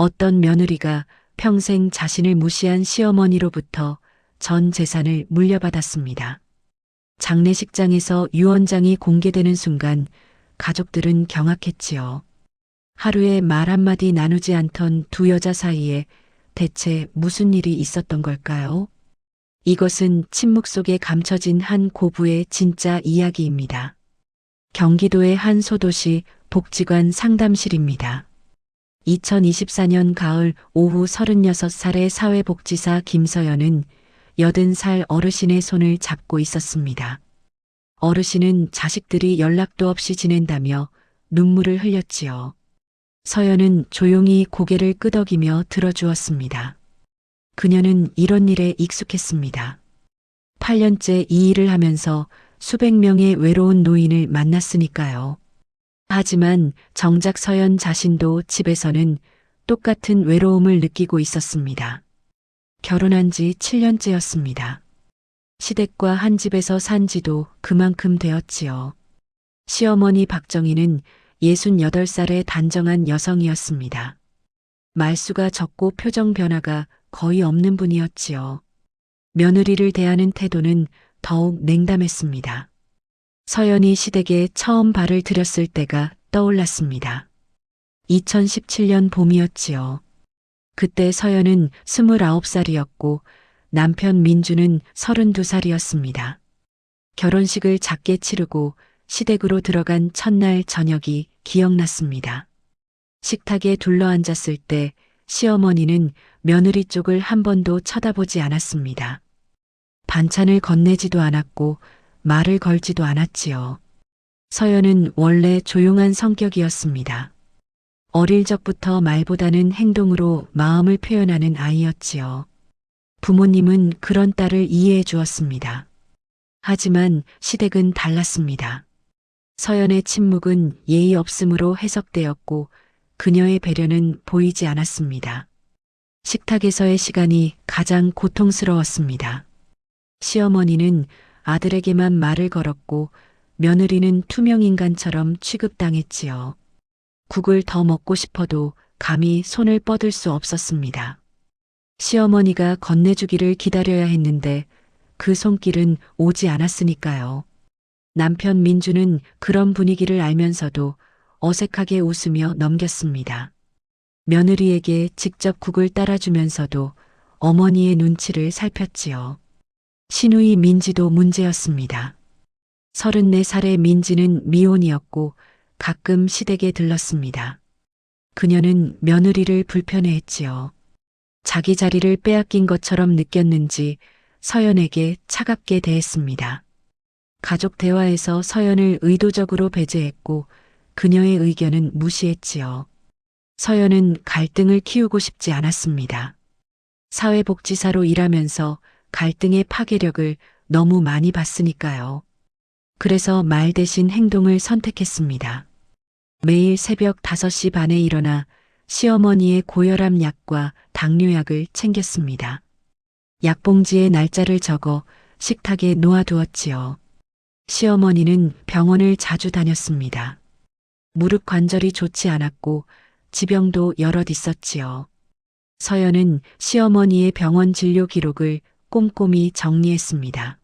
어떤 며느리가 평생 자신을 무시한 시어머니로부터 전 재산을 물려받았습니다. 장례식장에서 유언장이 공개되는 순간 가족들은 경악했지요. 하루에 말 한마디 나누지 않던 두 여자 사이에 대체 무슨 일이 있었던 걸까요? 이것은 침묵 속에 감춰진 한 고부의 진짜 이야기입니다. 경기도의 한 소도시 복지관 상담실입니다. 2024년 가을 오후 36살의 사회복지사 김서연은 80살 어르신의 손을 잡고 있었습니다. 어르신은 자식들이 연락도 없이 지낸다며 눈물을 흘렸지요. 서연은 조용히 고개를 끄덕이며 들어주었습니다. 그녀는 이런 일에 익숙했습니다. 8년째 이 일을 하면서 수백 명의 외로운 노인을 만났으니까요. 하지만 정작 서연 자신도 집에서는 똑같은 외로움을 느끼고 있었습니다. 결혼한 지 7년째였습니다. 시댁과 한 집에서 산 지도 그만큼 되었지요. 시어머니 박정희는 68살의 단정한 여성이었습니다. 말수가 적고 표정 변화가 거의 없는 분이었지요. 며느리를 대하는 태도는 더욱 냉담했습니다. 서연이 시댁에 처음 발을 들였을 때가 떠올랐습니다. 2017년 봄이었지요. 그때 서연은 29살이었고 남편 민주는 32살이었습니다. 결혼식을 작게 치르고 시댁으로 들어간 첫날 저녁이 기억났습니다. 식탁에 둘러앉았을 때 시어머니는 며느리 쪽을 한 번도 쳐다보지 않았습니다. 반찬을 건네지도 않았고 말을 걸지도 않았지요. 서연은 원래 조용한 성격이었습니다. 어릴 적부터 말보다는 행동으로 마음을 표현하는 아이였지요. 부모님은 그런 딸을 이해해 주었습니다. 하지만 시댁은 달랐습니다. 서연의 침묵은 예의 없음으로 해석되었고 그녀의 배려는 보이지 않았습니다. 식탁에서의 시간이 가장 고통스러웠습니다. 시어머니는 아들에게만 말을 걸었고 며느리는 투명인간처럼 취급당했지요. 국을 더 먹고 싶어도 감히 손을 뻗을 수 없었습니다. 시어머니가 건네주기를 기다려야 했는데 그 손길은 오지 않았으니까요. 남편 민주는 그런 분위기를 알면서도 어색하게 웃으며 넘겼습니다. 며느리에게 직접 국을 따라주면서도 어머니의 눈치를 살폈지요. 시누이 민지도 문제였습니다. 34살의 민지는 미혼이었고 가끔 시댁에 들렀습니다. 그녀는 며느리를 불편해했지요. 자기 자리를 빼앗긴 것처럼 느꼈는지 서연에게 차갑게 대했습니다. 가족 대화에서 서연을 의도적으로 배제했고 그녀의 의견은 무시했지요. 서연은 갈등을 키우고 싶지 않았습니다. 사회복지사로 일하면서 갈등의 파괴력을 너무 많이 봤으니까요. 그래서 말 대신 행동을 선택했습니다. 매일 새벽 5시 반에 일어나 시어머니의 고혈압 약과 당뇨약을 챙겼습니다. 약봉지에 날짜를 적어 식탁에 놓아두었지요. 시어머니는 병원을 자주 다녔습니다. 무릎 관절이 좋지 않았고 지병도 여럿 있었지요. 서연은 시어머니의 병원 진료 기록을 꼼꼼히 정리했습니다.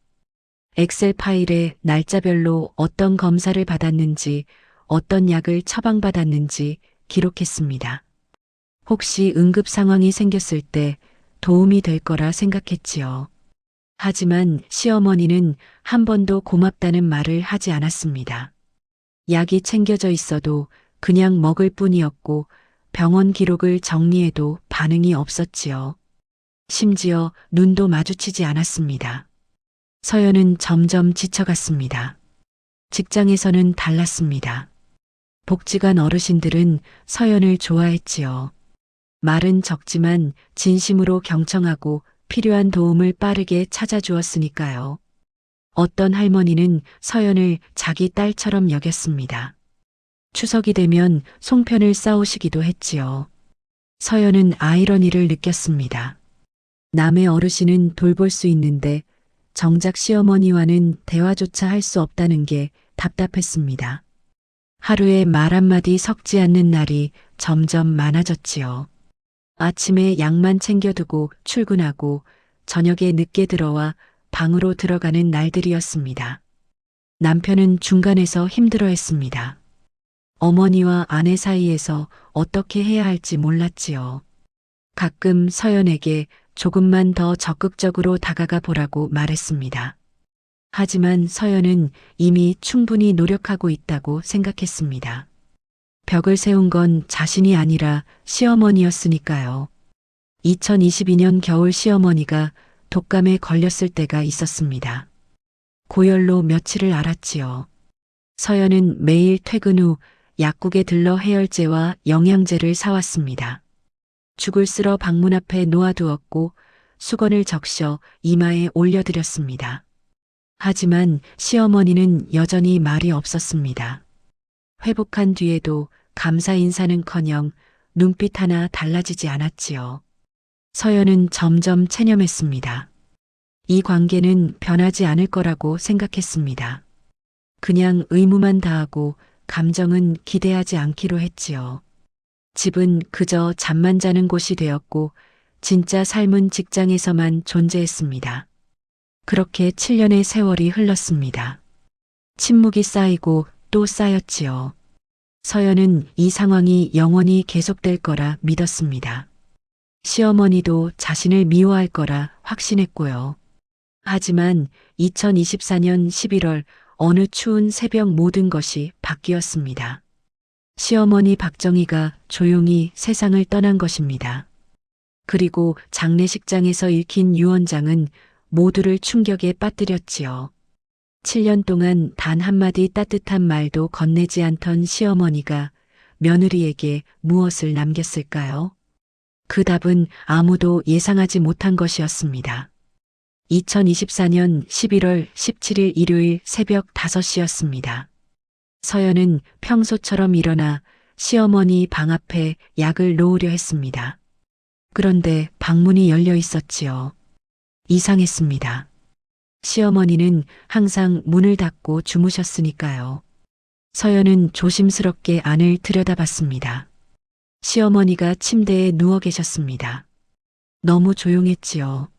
엑셀 파일에 날짜별로 어떤 검사를 받았는지, 어떤 약을 처방받았는지 기록했습니다. 혹시 응급 상황이 생겼을 때 도움이 될 거라 생각했지요. 하지만 시어머니는 한 번도 고맙다는 말을 하지 않았습니다. 약이 챙겨져 있어도 그냥 먹을 뿐이었고 병원 기록을 정리해도 반응이 없었지요. 심지어 눈도 마주치지 않았습니다. 서연은 점점 지쳐갔습니다. 직장에서는 달랐습니다. 복지관 어르신들은 서연을 좋아했지요. 말은 적지만 진심으로 경청하고 필요한 도움을 빠르게 찾아주었으니까요. 어떤 할머니는 서연을 자기 딸처럼 여겼습니다. 추석이 되면 송편을 싸오시기도 했지요. 서연은 아이러니를 느꼈습니다. 남의 어르신은 돌볼 수 있는데 정작 시어머니와는 대화조차 할 수 없다는 게 답답했습니다. 하루에 말 한마디 섞지 않는 날이 점점 많아졌지요. 아침에 약만 챙겨두고 출근하고 저녁에 늦게 들어와 방으로 들어가는 날들이었습니다. 남편은 중간에서 힘들어했습니다. 어머니와 아내 사이에서 어떻게 해야 할지 몰랐지요. 가끔 서연에게 조금만 더 적극적으로 다가가 보라고 말했습니다. 하지만 서연은 이미 충분히 노력하고 있다고 생각했습니다. 벽을 세운 건 자신이 아니라 시어머니였으니까요. 2022년 겨울 시어머니가 독감에 걸렸을 때가 있었습니다. 고열로 며칠을 앓았지요. 서연은 매일 퇴근 후 약국에 들러 해열제와 영양제를 사왔습니다. 죽을 쓸어 방문 앞에 놓아두었고 수건을 적셔 이마에 올려드렸습니다. 하지만 시어머니는 여전히 말이 없었습니다. 회복한 뒤에도 감사 인사는커녕 눈빛 하나 달라지지 않았지요. 서연은 점점 체념했습니다. 이 관계는 변하지 않을 거라고 생각했습니다. 그냥 의무만 다하고 감정은 기대하지 않기로 했지요. 집은 그저 잠만 자는 곳이 되었고 진짜 삶은 직장에서만 존재했습니다. 그렇게 7년의 세월이 흘렀습니다. 침묵이 쌓이고 또 쌓였지요. 서연은 이 상황이 영원히 계속될 거라 믿었습니다. 시어머니도 자신을 미워할 거라 확신했고요. 하지만 2024년 11월 어느 추운 새벽 모든 것이 바뀌었습니다. 시어머니 박정희가 조용히 세상을 떠난 것입니다. 그리고 장례식장에서 읽힌 유언장은 모두를 충격에 빠뜨렸지요. 7년 동안 단 한마디 따뜻한 말도 건네지 않던 시어머니가 며느리에게 무엇을 남겼을까요? 그 답은 아무도 예상하지 못한 것이었습니다. 2024년 11월 17일 일요일 새벽 5시였습니다. 서연은 평소처럼 일어나 시어머니 방 앞에 약을 놓으려 했습니다. 그런데 방문이 열려 있었지요. 이상했습니다. 시어머니는 항상 문을 닫고 주무셨으니까요. 서연은 조심스럽게 안을 들여다봤습니다. 시어머니가 침대에 누워 계셨습니다. 너무 조용했지요.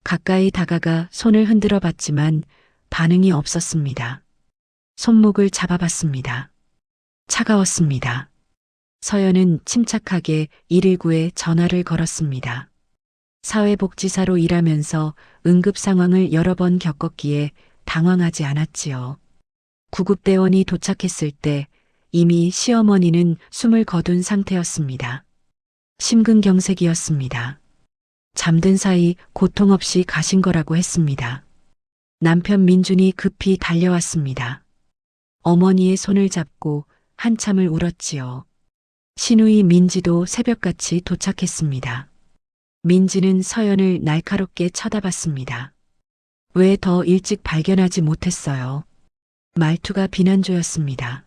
가까이 다가가 손을 흔들어 봤지만 반응이 없었습니다. 손목을 잡아봤습니다. 차가웠습니다. 서연은 침착하게 119에 전화를 걸었습니다. 사회복지사로 일하면서 응급 상황을 여러 번 겪었기에 당황하지 않았지요. 구급대원이 도착했을 때 이미 시어머니는 숨을 거둔 상태였습니다. 심근경색이었습니다. 잠든 사이 고통 없이 가신 거라고 했습니다. 남편 민준이 급히 달려왔습니다. 어머니의 손을 잡고 한참을 울었지요. 시누이 민지도 새벽같이 도착했습니다. 민지는 서연을 날카롭게 쳐다봤습니다. 왜 더 일찍 발견하지 못했어요? 말투가 비난조였습니다.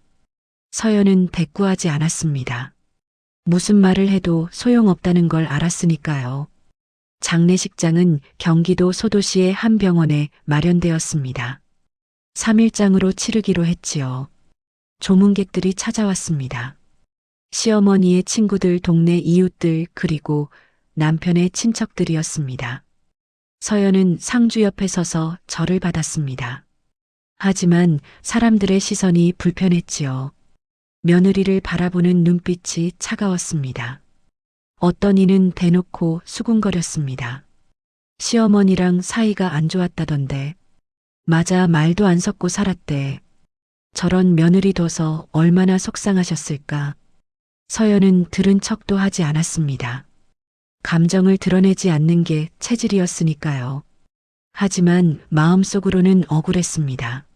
서연은 대꾸하지 않았습니다. 무슨 말을 해도 소용없다는 걸 알았으니까요. 장례식장은 경기도 소도시의 한 병원에 마련되었습니다. 3일장으로 치르기로 했지요. 조문객들이 찾아왔습니다. 시어머니의 친구들, 동네 이웃들, 그리고 남편의 친척들이었습니다. 서연은 상주 옆에 서서 절을 받았습니다. 하지만 사람들의 시선이 불편했지요. 며느리를 바라보는 눈빛이 차가웠습니다. 어떤 이는 대놓고 수군거렸습니다. 시어머니랑 사이가 안 좋았다던데. 맞아, 말도 안 섞고 살았대. 저런 며느리 둬서 얼마나 속상하셨을까. 서연은 들은 척도 하지 않았습니다. 감정을 드러내지 않는 게 체질이었으니까요. 하지만 마음속으로는 억울했습니다.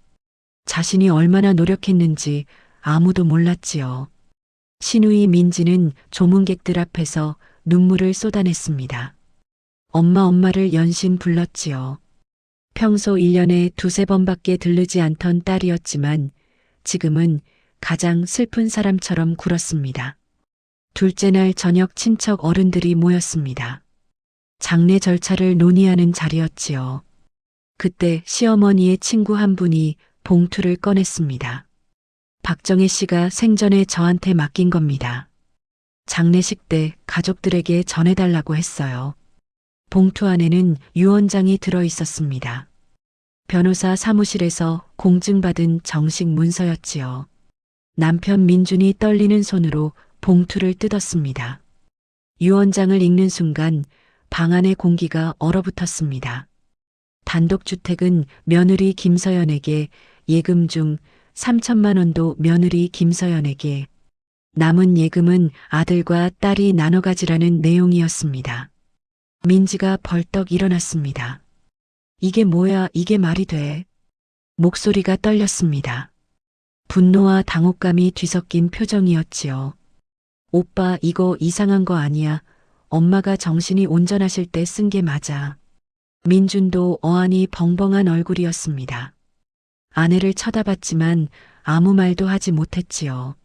자신이 얼마나 노력했는지 아무도 몰랐지요. 시누이 민지는 조문객들 앞에서 눈물을 쏟아냈습니다. 엄마를 연신 불렀지요. 평소 1년에 두세 번밖에 들르지 않던 딸이었지만 지금은 가장 슬픈 사람처럼 굴었습니다. 둘째 날 저녁 친척 어른들이 모였습니다. 장례 절차를 논의하는 자리였지요. 그때 시어머니의 친구 한 분이 봉투를 꺼냈습니다. 박정혜 씨가 생전에 저한테 맡긴 겁니다. 장례식 때 가족들에게 전해달라고 했어요. 봉투 안에는 유언장이 들어 있었습니다. 변호사 사무실에서 공증받은 정식 문서였지요. 남편 민준이 떨리는 손으로 봉투를 뜯었습니다. 유언장을 읽는 순간 방 안의 공기가 얼어붙었습니다. 단독주택은 며느리 김서연에게, 예금 중 3천만 원도 며느리 김서연에게, 남은 예금은 아들과 딸이 나눠 가지라는 내용이었습니다. 민지가 벌떡 일어났습니다. 이게 뭐야, 이게 말이 돼? 목소리가 떨렸습니다. 분노와 당혹감이 뒤섞인 표정이었지요. 오빠, 이거 이상한 거 아니야. 엄마가 정신이 온전하실 때 쓴 게 맞아. 민준도 어안이 벙벙한 얼굴이었습니다. 아내를 쳐다봤지만 아무 말도 하지 못했지요.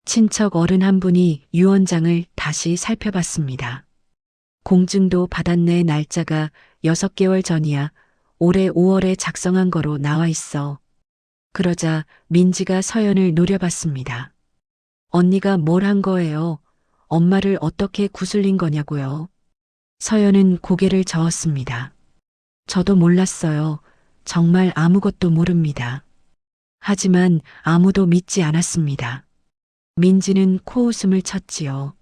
친척 어른 한 분이 유언장을 다시 살펴봤습니다. 공증도 받았네. 날짜가 6개월 전이야. 올해 5월에 작성한 거로 나와 있어. 그러자 민지가 서연을 노려봤습니다. 언니가 뭘 한 거예요? 엄마를 어떻게 구슬린 거냐고요? 서연은 고개를 저었습니다. 저도 몰랐어요. 정말 아무것도 모릅니다. 하지만 아무도 믿지 않았습니다. 민지는 코웃음을 쳤지요.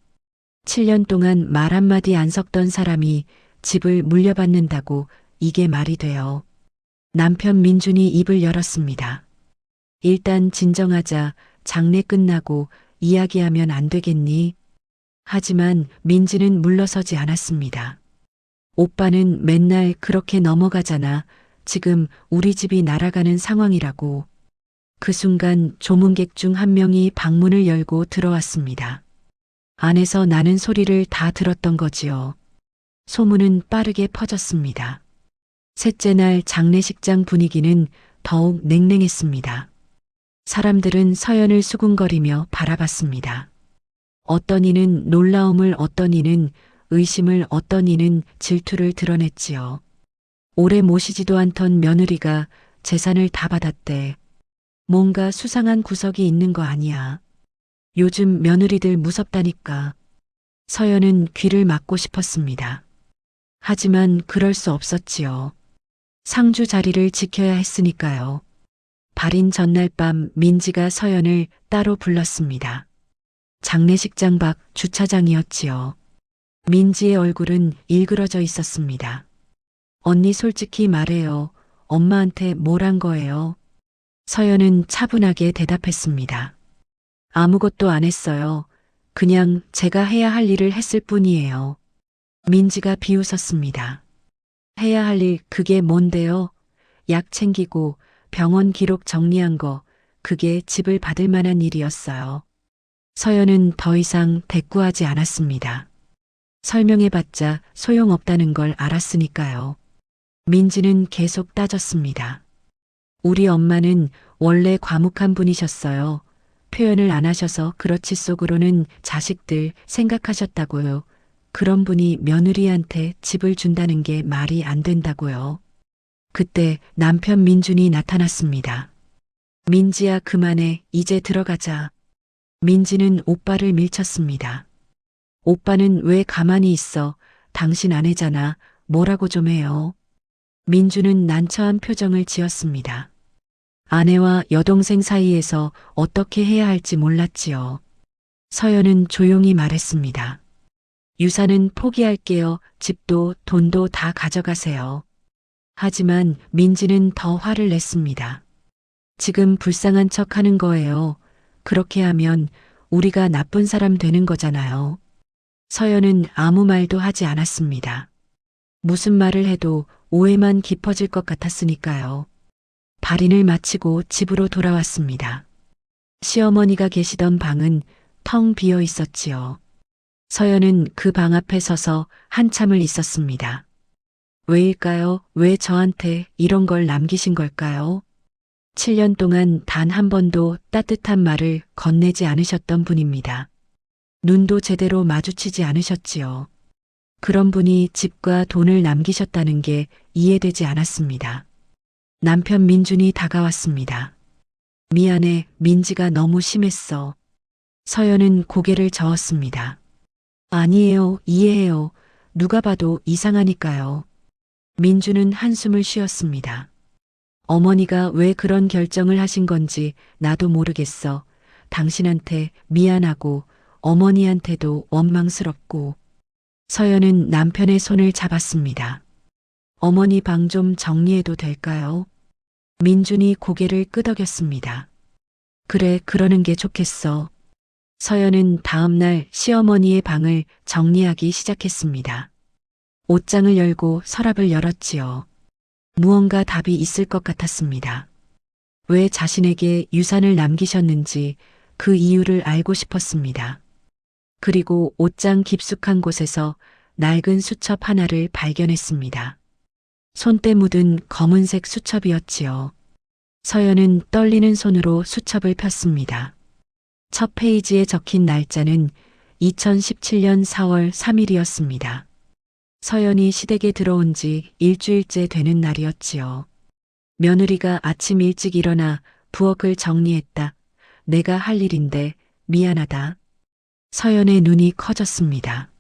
7년 동안 말 한마디 안 섞던 사람이 집을 물려받는다고 이게 말이 돼요. 남편 민준이 입을 열었습니다. 일단 진정하자. 장례 끝나고 이야기하면 안 되겠니? 하지만 민지는 물러서지 않았습니다. 오빠는 맨날 그렇게 넘어가잖아. 지금 우리 집이 날아가는 상황이라고. 그 순간 조문객 중 한 명이 방문을 열고 들어왔습니다. 안에서 나는 소리를 다 들었던 거지요. 소문은 빠르게 퍼졌습니다. 셋째 날 장례식장 분위기는 더욱 냉랭했습니다. 사람들은 서연을 수군거리며 바라봤습니다. 어떤 이는 놀라움을, 어떤 이는 의심을, 어떤 이는 질투를 드러냈지요. 오래 모시지도 않던 며느리가 재산을 다 받았대. 뭔가 수상한 구석이 있는 거 아니야. 요즘 며느리들 무섭다니까. 서연은 귀를 막고 싶었습니다. 하지만 그럴 수 없었지요. 상주 자리를 지켜야 했으니까요. 발인 전날 밤 민지가 서연을 따로 불렀습니다. 장례식장 밖 주차장이었지요. 민지의 얼굴은 일그러져 있었습니다. 언니 솔직히 말해요. 엄마한테 뭘 한 거예요? 서연은 차분하게 대답했습니다. 아무것도 안 했어요. 그냥 제가 해야 할 일을 했을 뿐이에요. 민지가 비웃었습니다. 해야 할 일, 그게 뭔데요? 약 챙기고 병원 기록 정리한 거, 그게 집을 받을 만한 일이었어요. 서연은 더 이상 대꾸하지 않았습니다. 설명해봤자 소용없다는 걸 알았으니까요. 민지는 계속 따졌습니다. 우리 엄마는 원래 과묵한 분이셨어요. 표현을 안 하셔서 그렇지 속으로는 자식들 생각하셨다고요. 그런 분이 며느리한테 집을 준다는 게 말이 안 된다고요. 그때 남편 민준이 나타났습니다. 민지야, 그만해. 이제 들어가자. 민지는 오빠를 밀쳤습니다. 오빠는 왜 가만히 있어? 당신 아내잖아. 뭐라고 좀 해요. 민주는 난처한 표정을 지었습니다. 아내와 여동생 사이에서 어떻게 해야 할지 몰랐지요. 서연은 조용히 말했습니다. 유산은 포기할게요. 집도 돈도 다 가져가세요. 하지만 민지는 더 화를 냈습니다. 지금 불쌍한 척 하는 거예요. 그렇게 하면 우리가 나쁜 사람 되는 거잖아요. 서연은 아무 말도 하지 않았습니다. 무슨 말을 해도 오해만 깊어질 것 같았으니까요. 발인을 마치고 집으로 돌아왔습니다. 시어머니가 계시던 방은 텅 비어 있었지요. 서연은 그 방 앞에 서서 한참을 있었습니다. 왜일까요? 왜 저한테 이런 걸 남기신 걸까요? 7년 동안 단 한 번도 따뜻한 말을 건네지 않으셨던 분입니다. 눈도 제대로 마주치지 않으셨지요. 그런 분이 집과 돈을 남기셨다는 게 이해되지 않았습니다. 남편 민준이 다가왔습니다. 미안해, 민지가 너무 심했어. 서연은 고개를 저었습니다. 아니에요, 이해해요. 누가 봐도 이상하니까요. 민주는 한숨을 쉬었습니다. 어머니가 왜 그런 결정을 하신 건지 나도 모르겠어. 당신한테 미안하고 어머니한테도 원망스럽고. 서연은 남편의 손을 잡았습니다. 어머니 방 좀 정리해도 될까요? 민준이 고개를 끄덕였습니다. 그래, 그러는 게 좋겠어. 서연은 다음날 시어머니의 방을 정리하기 시작했습니다. 옷장을 열고 서랍을 열었지요. 무언가 답이 있을 것 같았습니다. 왜 자신에게 유산을 남기셨는지 그 이유를 알고 싶었습니다. 그리고 옷장 깊숙한 곳에서 낡은 수첩 하나를 발견했습니다. 손때 묻은 검은색 수첩이었지요. 서연은 떨리는 손으로 수첩을 폈습니다. 첫 페이지에 적힌 날짜는 2017년 4월 3일이었습니다. 서연이 시댁에 들어온 지 일주일째 되는 날이었지요. 며느리가 아침 일찍 일어나 부엌을 정리했다. 내가 할 일인데 미안하다. 서연의 눈이 커졌습니다.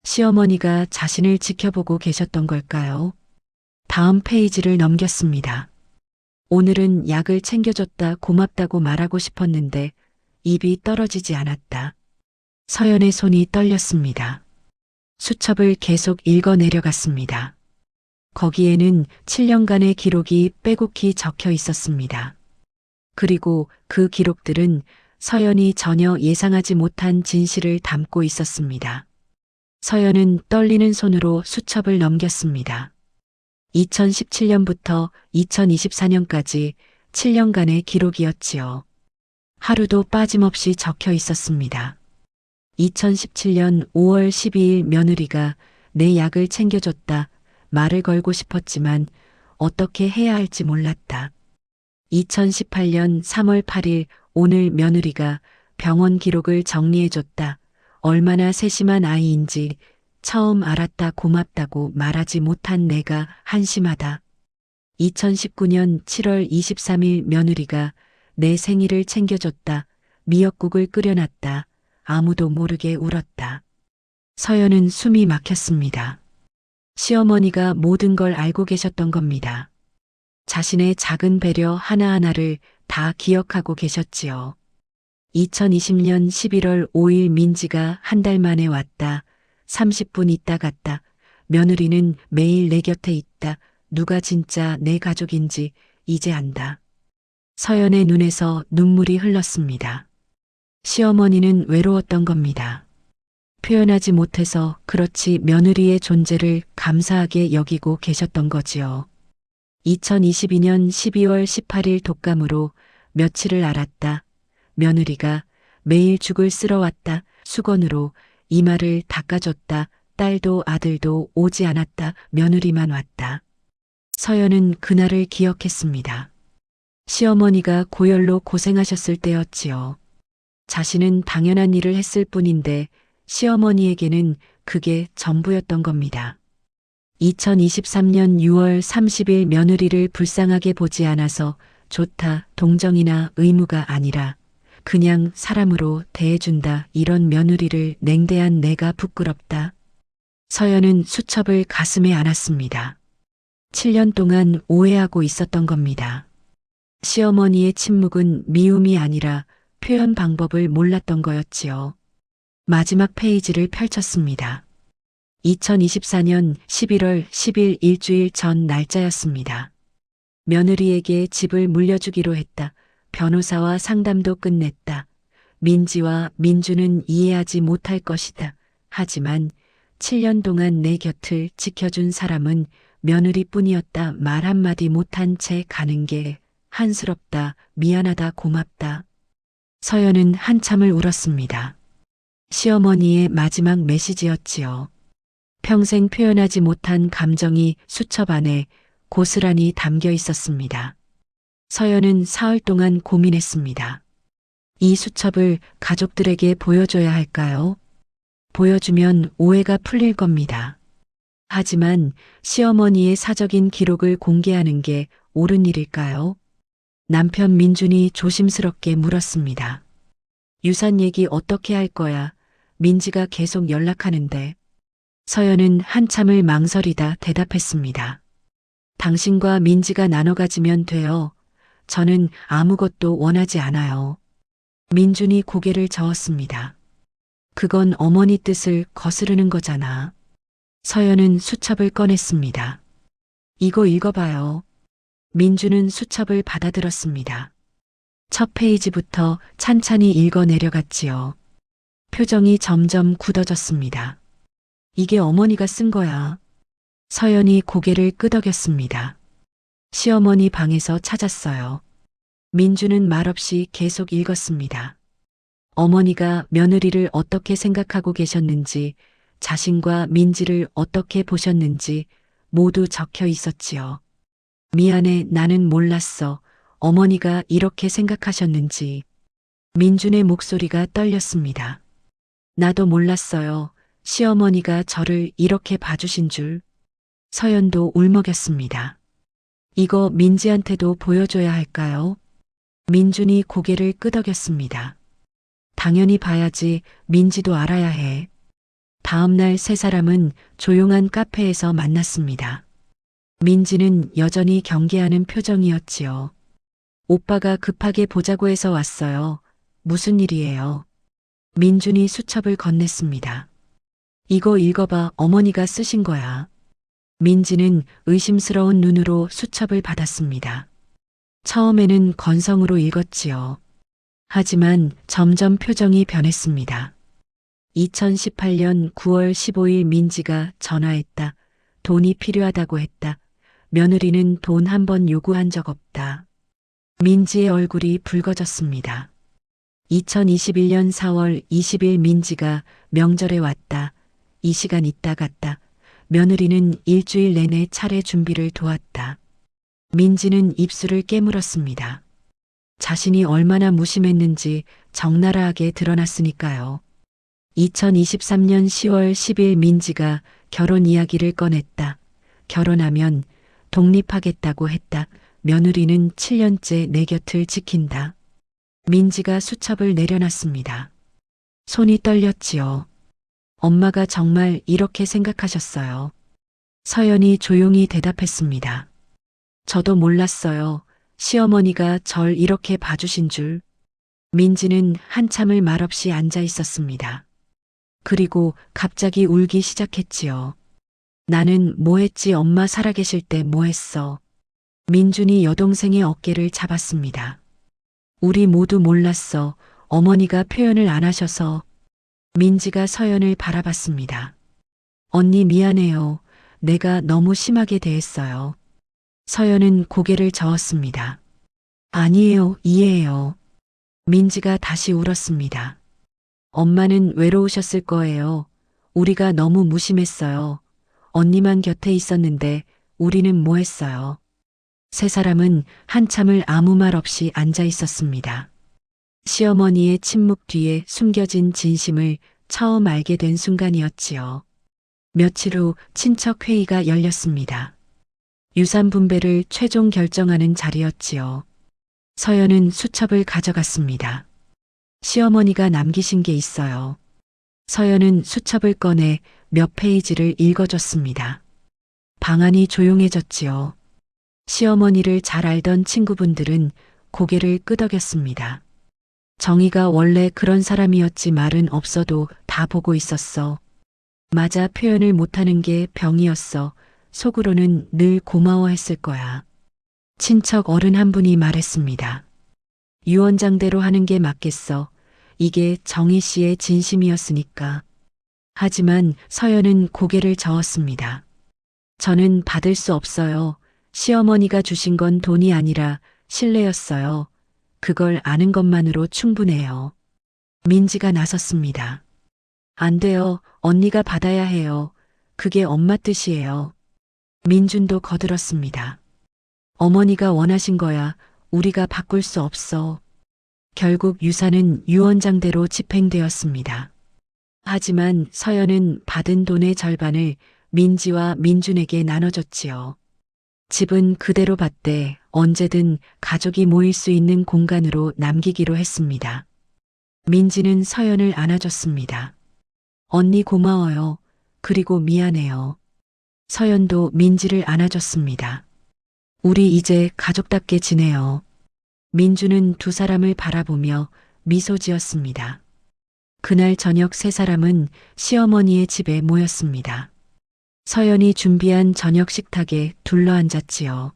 시어머니가 자신을 지켜보고 계셨던 걸까요? 다음 페이지를 넘겼습니다. 오늘은 약을 챙겨줬다 고맙다고 말하고 싶었는데 입이 떨어지지 않았다. 서연의 손이 떨렸습니다. 수첩을 계속 읽어 내려갔습니다. 거기에는 7년간의 기록이 빼곡히 적혀 있었습니다. 그리고 그 기록들은 서연이 전혀 예상하지 못한 진실을 담고 있었습니다. 서연은 떨리는 손으로 수첩을 넘겼습니다. 2017년부터 2024년까지 7년간의 기록이었지요. 하루도 빠짐없이 적혀 있었습니다. 2017년 5월 12일 며느리가 내 약을 챙겨줬다. 말을 걸고 싶었지만 어떻게 해야 할지 몰랐다. 2018년 3월 8일 오늘 며느리가 병원 기록을 정리해줬다. 얼마나 세심한 아이인지 처음 알았다. 고맙다고 말하지 못한 내가 한심하다. 2019년 7월 23일 며느리가 내 생일을 챙겨줬다. 미역국을 끓여놨다. 아무도 모르게 울었다. 서연은 숨이 막혔습니다. 시어머니가 모든 걸 알고 계셨던 겁니다. 자신의 작은 배려 하나하나를 다 기억하고 계셨지요. 2020년 11월 5일 민지가 한 달 만에 왔다. 30분 있다 갔다. 며느리는 매일 내 곁에 있다. 누가 진짜 내 가족인지 이제 안다. 서연의 눈에서 눈물이 흘렀습니다. 시어머니는 외로웠던 겁니다. 표현하지 못해서 그렇지 며느리의 존재를 감사하게 여기고 계셨던 거지요. 2022년 12월 18일 독감으로 며칠을 앓았다. 며느리가 매일 죽을 쓸어 왔다. 수건으로 이마를 닦아줬다. 딸도 아들도 오지 않았다. 며느리만 왔다. 서연은 그날을 기억했습니다. 시어머니가 고열로 고생하셨을 때였지요. 자신은 당연한 일을 했을 뿐인데 시어머니에게는 그게 전부였던 겁니다. 2023년 6월 30일 며느리를 불쌍하게 보지 않아서 좋다, 동정이나 의무가 아니라 그냥 사람으로 대해준다. 이런 며느리를 냉대한 내가 부끄럽다. 서연은 수첩을 가슴에 안았습니다. 7년 동안 오해하고 있었던 겁니다. 시어머니의 침묵은 미움이 아니라 표현 방법을 몰랐던 거였지요. 마지막 페이지를 펼쳤습니다. 2024년 11월 10일 일주일 전 날짜였습니다. 며느리에게 집을 물려주기로 했다. 변호사와 상담도 끝냈다. 민지와 민주는 이해하지 못할 것이다. 하지만 7년 동안 내 곁을 지켜준 사람은 며느리뿐이었다. 말 한마디 못한 채 가는 게 한스럽다. 미안하다. 고맙다. 서연은 한참을 울었습니다. 시어머니의 마지막 메시지였지요. 평생 표현하지 못한 감정이 수첩 안에 고스란히 담겨 있었습니다. 서연은 사흘 동안 고민했습니다. 이 수첩을 가족들에게 보여줘야 할까요? 보여주면 오해가 풀릴 겁니다. 하지만 시어머니의 사적인 기록을 공개하는 게 옳은 일일까요? 남편 민준이 조심스럽게 물었습니다. 유산 얘기 어떻게 할 거야? 민지가 계속 연락하는데 서연은 한참을 망설이다 대답했습니다. 당신과 민지가 나눠 가지면 돼요. 저는 아무것도 원하지 않아요. 민준이 고개를 저었습니다. 그건 어머니 뜻을 거스르는 거잖아. 서연은 수첩을 꺼냈습니다. 이거 읽어봐요. 민주는 수첩을 받아들었습니다. 첫 페이지부터 찬찬히 읽어 내려갔지요. 표정이 점점 굳어졌습니다. 이게 어머니가 쓴 거야. 서연이 고개를 끄덕였습니다. 시어머니 방에서 찾았어요. 민주는 말없이 계속 읽었습니다. 어머니가 며느리를 어떻게 생각하고 계셨는지, 자신과 민지를 어떻게 보셨는지 모두 적혀 있었지요. 미안해, 나는 몰랐어. 어머니가 이렇게 생각하셨는지. 민준의 목소리가 떨렸습니다. 나도 몰랐어요. 시어머니가 저를 이렇게 봐주신 줄. 서연도 울먹였습니다. 이거 민지한테도 보여줘야 할까요? 민준이 고개를 끄덕였습니다. 당연히 봐야지. 민지도 알아야 해. 다음 날 세 사람은 조용한 카페에서 만났습니다. 민지는 여전히 경계하는 표정이었지요. 오빠가 급하게 보자고 해서 왔어요. 무슨 일이에요? 민준이 수첩을 건넸습니다. 이거 읽어봐. 어머니가 쓰신 거야. 민지는 의심스러운 눈으로 수첩을 받았습니다. 처음에는 건성으로 읽었지요. 하지만 점점 표정이 변했습니다. 2018년 9월 15일 민지가 전화했다. 돈이 필요하다고 했다. 며느리는 돈 한 번 요구한 적 없다. 민지의 얼굴이 붉어졌습니다. 2021년 4월 20일 민지가 명절에 왔다. 이 시간 있다 갔다. 며느리는 일주일 내내 차례 준비를 도왔다. 민지는 입술을 깨물었습니다. 자신이 얼마나 무심했는지 적나라하게 드러났으니까요. 2023년 10월 10일 민지가 결혼 이야기를 꺼냈다. 결혼하면 독립하겠다고 했다. 며느리는 7년째 내 곁을 지킨다. 민지가 수첩을 내려놨습니다. 손이 떨렸지요. 엄마가 정말 이렇게 생각하셨어요. 서연이 조용히 대답했습니다. 저도 몰랐어요. 시어머니가 절 이렇게 봐주신 줄. 민지는 한참을 말없이 앉아 있었습니다. 그리고 갑자기 울기 시작했지요. 나는 뭐 했지? 엄마 살아계실 때 뭐 했어? 민준이 여동생의 어깨를 잡았습니다. 우리 모두 몰랐어. 어머니가 표현을 안 하셔서. 민지가 서연을 바라봤습니다. 언니 미안해요. 내가 너무 심하게 대했어요. 서연은 고개를 저었습니다. 아니에요, 이해해요. 민지가 다시 울었습니다. 엄마는 외로우셨을 거예요. 우리가 너무 무심했어요. 언니만 곁에 있었는데 우리는 뭐 했어요? 세 사람은 한참을 아무 말 없이 앉아 있었습니다. 시어머니의 침묵 뒤에 숨겨진 진심을 처음 알게 된 순간이었지요. 며칠 후 친척 회의가 열렸습니다. 유산 분배를 최종 결정하는 자리였지요. 서연은 수첩을 가져갔습니다. 시어머니가 남기신 게 있어요. 서연은 수첩을 꺼내 몇 페이지를 읽어줬습니다. 방안이 조용해졌지요. 시어머니를 잘 알던 친구분들은 고개를 끄덕였습니다. 정희가 원래 그런 사람이었지 말은 없어도 다 보고 있었어. 맞아, 표현을 못하는 게 병이었어. 속으로는 늘 고마워했을 거야. 친척 어른 한 분이 말했습니다. 유언장대로 하는 게 맞겠어. 이게 정희 씨의 진심이었으니까. 하지만 서연은 고개를 저었습니다. 저는 받을 수 없어요. 시어머니가 주신 건 돈이 아니라 신뢰였어요. 그걸 아는 것만으로 충분해요. 민지가 나섰습니다. 안 돼요. 언니가 받아야 해요. 그게 엄마 뜻이에요. 민준도 거들었습니다. 어머니가 원하신 거야. 우리가 바꿀 수 없어. 결국 유산은 유언장대로 집행되었습니다. 하지만 서연은 받은 돈의 절반을 민지와 민준에게 나눠줬지요. 집은 그대로 받되 언제든 가족이 모일 수 있는 공간으로 남기기로 했습니다. 민지는 서연을 안아줬습니다. 언니 고마워요. 그리고 미안해요. 서연도 민지를 안아줬습니다. 우리 이제 가족답게 지내요. 민주는 두 사람을 바라보며 미소 지었습니다. 그날 저녁 세 사람은 시어머니의 집에 모였습니다. 서연이 준비한 저녁 식탁에 둘러앉았지요.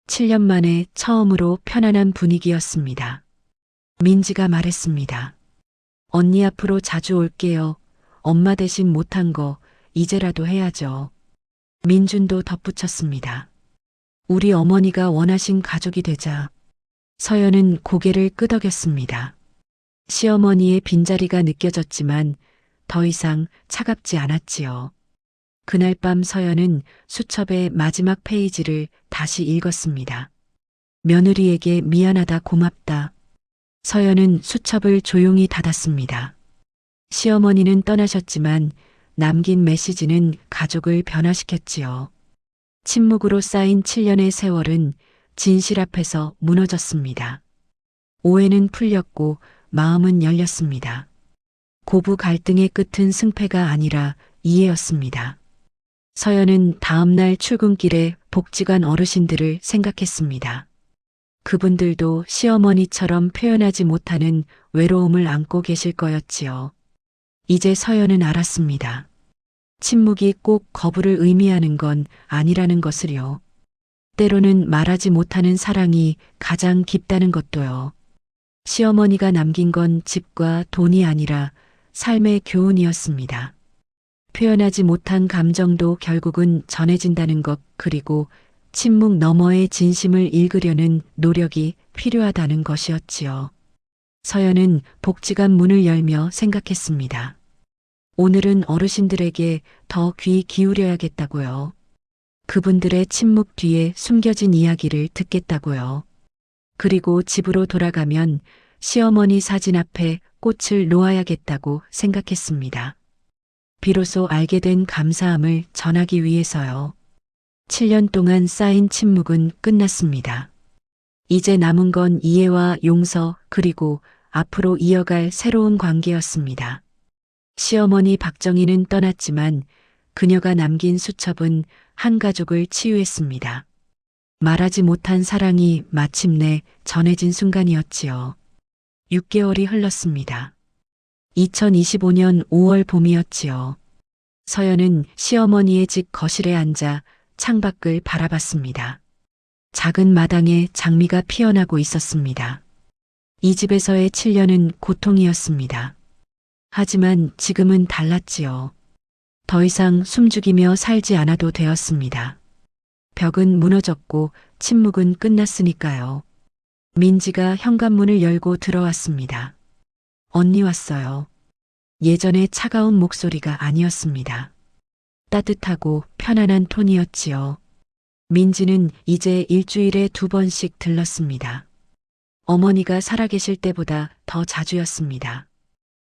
7년 만에 처음으로 편안한 분위기였습니다. 민지가 말했습니다. 언니 앞으로 자주 올게요. 엄마 대신 못한 거 이제라도 해야죠. 민준도 덧붙였습니다. 우리 어머니가 원하신 가족이 되자. 서연은 고개를 끄덕였습니다. 시어머니의 빈자리가 느껴졌지만 더 이상 차갑지 않았지요. 그날 밤 서연은 수첩의 마지막 페이지를 다시 읽었습니다. 며느리에게 미안하다 고맙다. 서연은 수첩을 조용히 닫았습니다. 시어머니는 떠나셨지만 남긴 메시지는 가족을 변화시켰지요. 침묵으로 쌓인 7년의 세월은 진실 앞에서 무너졌습니다. 오해는 풀렸고 마음은 열렸습니다. 고부 갈등의 끝은 승패가 아니라 이해였습니다. 서연은 다음날 출근길에 복지관 어르신들을 생각했습니다. 그분들도 시어머니처럼 표현하지 못하는 외로움을 안고 계실 거였지요. 이제 서연은 알았습니다. 침묵이 꼭 거부를 의미하는 건 아니라는 것을요. 때로는 말하지 못하는 사랑이 가장 깊다는 것도요. 시어머니가 남긴 건 집과 돈이 아니라 삶의 교훈이었습니다. 표현하지 못한 감정도 결국은 전해진다는 것, 그리고 침묵 너머의 진심을 읽으려는 노력이 필요하다는 것이었지요. 서연은 복지관 문을 열며 생각했습니다. 오늘은 어르신들에게 더 귀 기울여야겠다고요. 그분들의 침묵 뒤에 숨겨진 이야기를 듣겠다고요. 그리고 집으로 돌아가면 시어머니 사진 앞에 꽃을 놓아야겠다고 생각했습니다. 비로소 알게 된 감사함을 전하기 위해서요. 7년 동안 쌓인 침묵은 끝났습니다. 이제 남은 건 이해와 용서, 그리고 앞으로 이어갈 새로운 관계였습니다. 시어머니 박정희는 떠났지만 그녀가 남긴 수첩은 한 가족을 치유했습니다. 말하지 못한 사랑이 마침내 전해진 순간이었지요. 6개월이 흘렀습니다. 2025년 5월 봄이었지요. 서연은 시어머니의 집 거실에 앉아 창밖을 바라봤습니다. 작은 마당에 장미가 피어나고 있었습니다. 이 집에서의 7년은 고통이었습니다. 하지만 지금은 달랐지요. 더 이상 숨죽이며 살지 않아도 되었습니다. 벽은 무너졌고 침묵은 끝났으니까요. 민지가 현관문을 열고 들어왔습니다. 언니 왔어요. 예전의 차가운 목소리가 아니었습니다. 따뜻하고 편안한 톤이었지요. 민지는 이제 일주일에 2번씩 들렀습니다. 어머니가 살아계실 때보다 더 자주였습니다.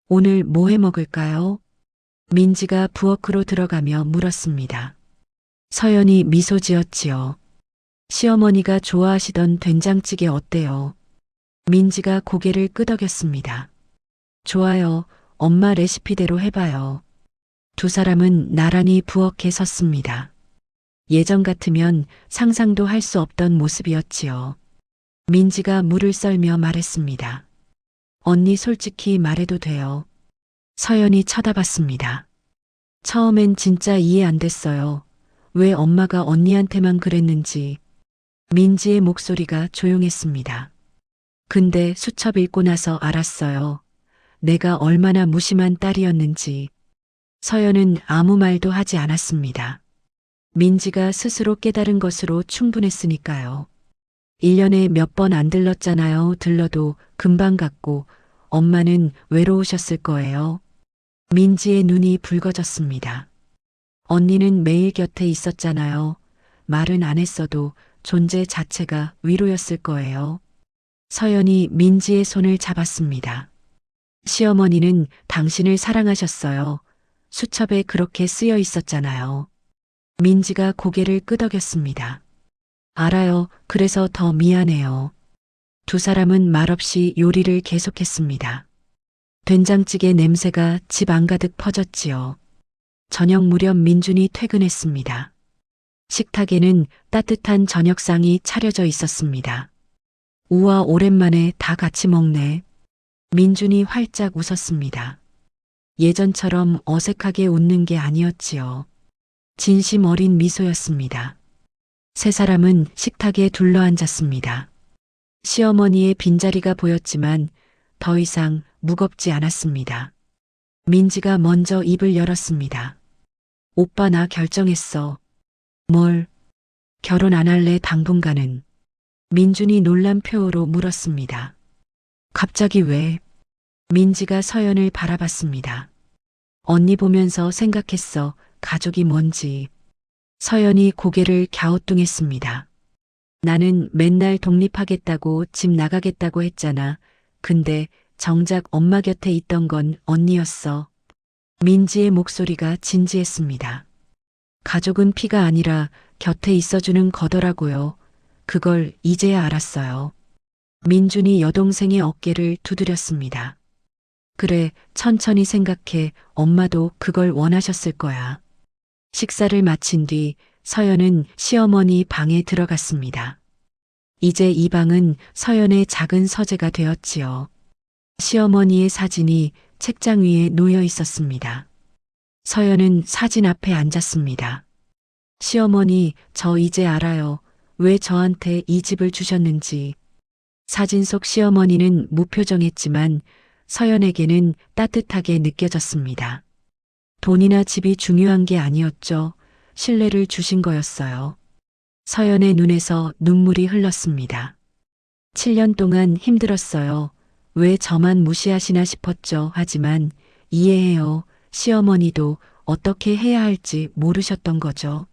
오늘 뭐 해 먹을까요? 민지가 부엌으로 들어가며 물었습니다. 서연이 미소 지었지요. 시어머니가 좋아하시던 된장찌개 어때요? 민지가 고개를 끄덕였습니다. 좋아요. 엄마 레시피대로 해봐요. 두 사람은 나란히 부엌에 섰습니다. 예전 같으면 상상도 할 수 없던 모습이었지요. 민지가 물을 썰며 말했습니다. 언니 솔직히 말해도 돼요. 서연이 쳐다봤습니다. 처음엔 진짜 이해 안 됐어요. 왜 엄마가 언니한테만 그랬는지. 민지의 목소리가 조용했습니다. 근데 수첩 읽고 나서 알았어요. 내가 얼마나 무심한 딸이었는지. 서연은 아무 말도 하지 않았습니다. 민지가 스스로 깨달은 것으로 충분했으니까요. 1년에 몇 번 안 들렀잖아요. 들러도 금방 갔고 엄마는 외로우셨을 거예요. 민지의 눈이 붉어졌습니다. 언니는 매일 곁에 있었잖아요. 말은 안 했어도 존재 자체가 위로였을 거예요. 서연이 민지의 손을 잡았습니다. 시어머니는 당신을 사랑하셨어요. 수첩에 그렇게 쓰여 있었잖아요. 민지가 고개를 끄덕였습니다. 알아요. 그래서 더 미안해요. 두 사람은 말없이 요리를 계속했습니다. 된장찌개 냄새가 집 안가득 퍼졌지요. 저녁 무렵 민준이 퇴근했습니다. 식탁에는 따뜻한 저녁상이 차려져 있었습니다. 우와, 오랜만에 다 같이 먹네. 민준이 활짝 웃었습니다. 예전처럼 어색하게 웃는 게 아니었지요. 진심 어린 미소였습니다. 세 사람은 식탁에 둘러앉았습니다. 시어머니의 빈자리가 보였지만 더 이상 무겁지 않았습니다. 민지가 먼저 입을 열었습니다. 오빠, 나 결정했어. 뭘? 결혼 안 할래 당분간은? 민준이 놀란 표호로 물었습니다. 갑자기 왜? 민지가 서연을 바라봤습니다. 언니 보면서 생각했어. 가족이 뭔지. 서연이 고개를 갸우뚱했습니다. 나는 맨날 독립하겠다고 집 나가겠다고 했잖아. 근데 정작 엄마 곁에 있던 건 언니였어. 민지의 목소리가 진지했습니다. 가족은 피가 아니라 곁에 있어주는 거더라고요. 그걸 이제야 알았어요. 민준이 여동생의 어깨를 두드렸습니다. 그래, 천천히 생각해. 엄마도 그걸 원하셨을 거야. 식사를 마친 뒤 서연은 시어머니 방에 들어갔습니다. 이제 이 방은 서연의 작은 서재가 되었지요. 시어머니의 사진이 책장 위에 놓여 있었습니다. 서연은 사진 앞에 앉았습니다. 시어머니, 저 이제 알아요. 왜 저한테 이 집을 주셨는지. 사진 속 시어머니는 무표정했지만 서연에게는 따뜻하게 느껴졌습니다. 돈이나 집이 중요한 게 아니었죠. 신뢰를 주신 거였어요. 서연의 눈에서 눈물이 흘렀습니다. 7년 동안 힘들었어요. 왜 저만 무시하시나 싶었죠. 하지만 이해해요. 시어머니도 어떻게 해야 할지 모르셨던 거죠.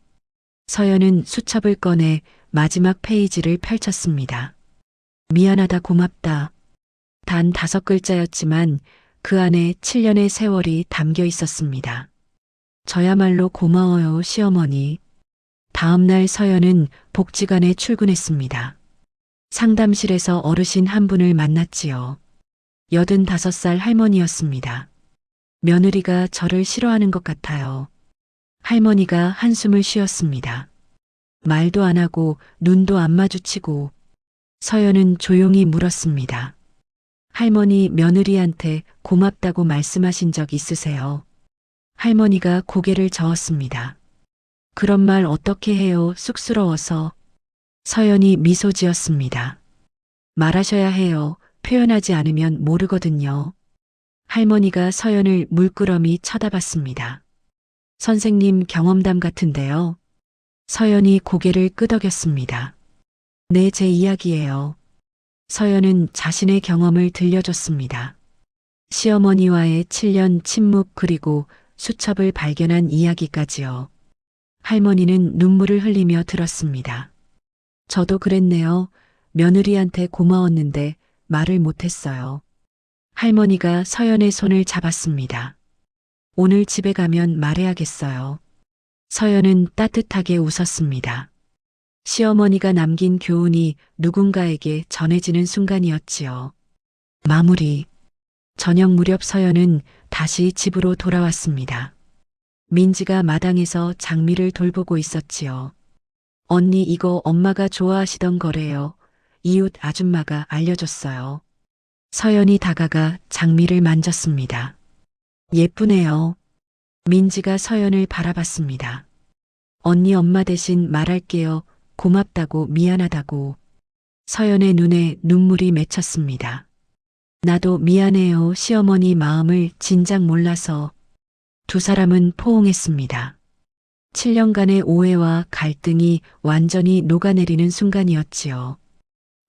서연은 수첩을 꺼내 마지막 페이지를 펼쳤습니다. 미안하다, 고맙다. 단 5글자였지만 그 안에 7년의 세월이 담겨 있었습니다. 저야말로 고마워요, 시어머니. 다음 날 서연은 복지관에 출근했습니다. 상담실에서 어르신 한 분을 만났지요. 85살 할머니였습니다. 며느리가 저를 싫어하는 것 같아요. 할머니가 한숨을 쉬었습니다. 말도 안 하고 눈도 안 마주치고. 서연은 조용히 물었습니다. 할머니, 며느리한테 고맙다고 말씀하신 적 있으세요? 할머니가 고개를 저었습니다. 그런 말 어떻게 해요? 쑥스러워서. 서연이 미소 지었습니다. 말하셔야 해요. 표현하지 않으면 모르거든요. 할머니가 서연을 물끄러미 쳐다봤습니다. 선생님 경험담 같은데요. 서연이 고개를 끄덕였습니다. 네, 제 이야기예요. 서연은 자신의 경험을 들려줬습니다. 시어머니와의 7년 침묵 그리고 수첩을 발견한 이야기까지요. 할머니는 눈물을 흘리며 들었습니다. 저도 그랬네요. 며느리한테 고마웠는데 말을 못했어요. 할머니가 서연의 손을 잡았습니다. 오늘 집에 가면 말해야겠어요. 서연은 따뜻하게 웃었습니다. 시어머니가 남긴 교훈이 누군가에게 전해지는 순간이었지요. 마무리. 저녁 무렵 서연은 다시 집으로 돌아왔습니다. 민지가 마당에서 장미를 돌보고 있었지요. 언니, 이거 엄마가 좋아하시던 거래요. 이웃 아줌마가 알려줬어요. 서연이 다가가 장미를 만졌습니다. 예쁘네요. 민지가 서연을 바라봤습니다. 언니, 엄마 대신 말할게요. 고맙다고, 미안하다고. 서연의 눈에 눈물이 맺혔습니다. 나도 미안해요. 시어머니 마음을 진작 몰라서. 두 사람은 포옹했습니다. 7년간의 오해와 갈등이 완전히 녹아내리는 순간이었지요.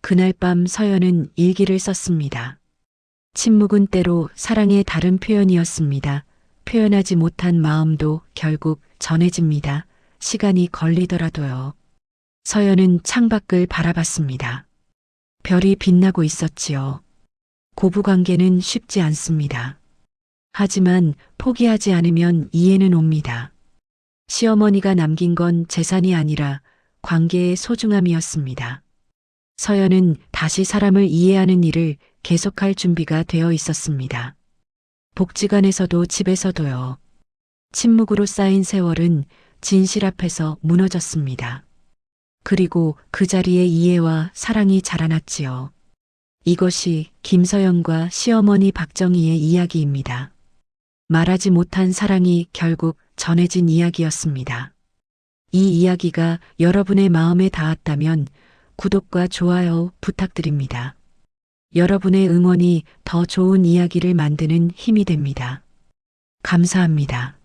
그날 밤 서연은 일기를 썼습니다. 침묵은 때로 사랑의 다른 표현이었습니다. 표현하지 못한 마음도 결국 전해집니다. 시간이 걸리더라도요. 서연은 창밖을 바라봤습니다. 별이 빛나고 있었지요. 고부관계는 쉽지 않습니다. 하지만 포기하지 않으면 이해는 옵니다. 시어머니가 남긴 건 재산이 아니라 관계의 소중함이었습니다. 서연은 다시 사람을 이해하는 일을 계속할 준비가 되어 있었습니다. 복지관에서도 집에서도요. 침묵으로 쌓인 세월은 진실 앞에서 무너졌습니다. 그리고 그 자리에 이해와 사랑이 자라났지요. 이것이 김서연과 시어머니 박정희의 이야기입니다. 말하지 못한 사랑이 결국 전해진 이야기였습니다. 이 이야기가 여러분의 마음에 닿았다면 구독과 좋아요 부탁드립니다. 여러분의 응원이 더 좋은 이야기를 만드는 힘이 됩니다. 감사합니다.